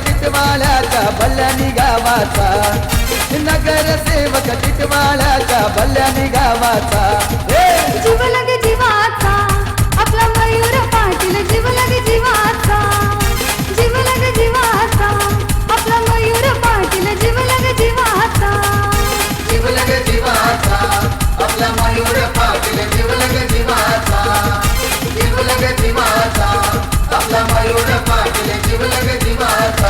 टिटवाळ्याच्या भल्यानी गावाचा, नगरसेवक टिटवाळ्याच्या भल्यानी गावाचा. जीव लगे जीवाचा आपला मयूर पाटील, जीव लगे जीवाचा, जीव लगे जीवाचा आपला मयूर पाटील, जीव लगे जीवाचा, जीव लगे जीवाचा आपला मयूर पाटील, जीव लगे जीवाचा, जीव लगे जीवाचा आपला मयूर पाटील, जीव लगे जीवाचा.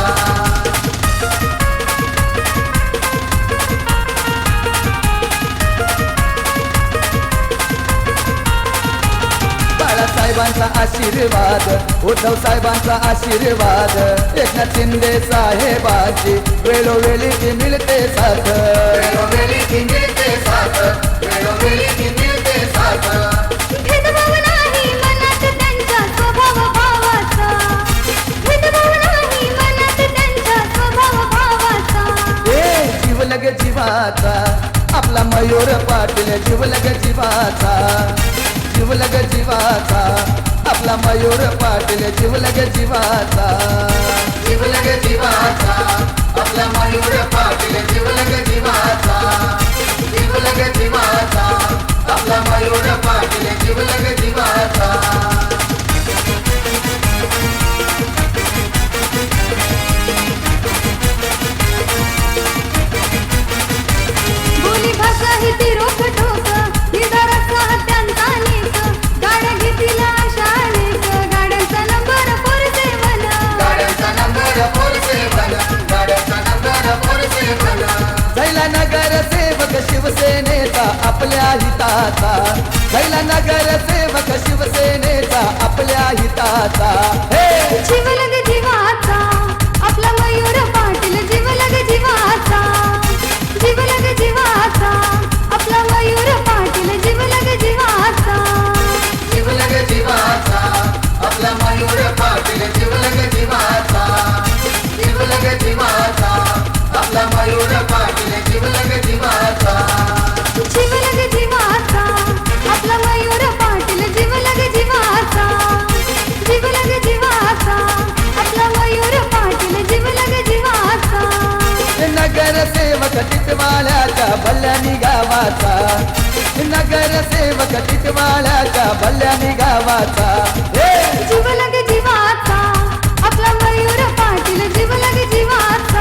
बाळासाहेबांचा आशीर्वाद, उद्धव साहेबांचा आशीर्वाद, एकनाथ शिंदे साहेबांची वेळोवेळी ती मिळते साथ, वेळोवेळी ती मिळते साथ, वेळोवेळी ती मिळते साथ. भेदभाव नाही मनात त्यांच्या स्वभाव भावाचा, भेदभाव नाही मनात त्यांच्या स्वभाव भावाचा. जीव लगे जीवाचा आपला मयूर पाटील, जीव लगे जीवाचा, जीव लगे जीवाचा आपला मयूर पाटील, जीव लगे जीवाचा, जीव लगे जीवाचा आपला मयूर पाटील, जीव लगे जीवाचा, जीव लगे जीवाचा आपला मयूर पाटील, जीव लगे जीवाचा. बोली भाषा ही ती रोखठोक, निदाराचा त्यांचा नेक, गाड्या घेतील अशा अनेक, गाड्यांचा नंबर 47, गाड्यांचा नंबर 47, गाड्यांचा नंबर 47. झैला नगरसेवक शिवसेनेचा आपल्या हिताचा, झैला नगरसेवक शिवसेनेचा आपल्या हिताचा. जीव लगे जीवाचा आपला मयूर पाटील, जीव लगे जीवाचा, जीव लगे जीवाचा आपला मयूर पाटील, जीव लगे जीवाचा, जीव लगे जीवाचा आपला मयूर पाटील, जीव लगे जीवाचा, जीव लगे जीवाचा आपला मयूर पाटील, जीव लगे जीवाचा. जीव लगे जीवाचा आपला मयूर पाटील, जीव लगे जीवाचा, जीव लगे जीवाचा आपला मयूर पाटील, जीव लगे जीवाचा. नगरसेवक टिटवाळ्याच्या भल्यानी गावाचा, नगरसेवक टिटवाळ्याच्या भल्यानी गावाचा. जीव लगे जीवाचा आपला मयूर पाटील, जीव लगे जीवाचा.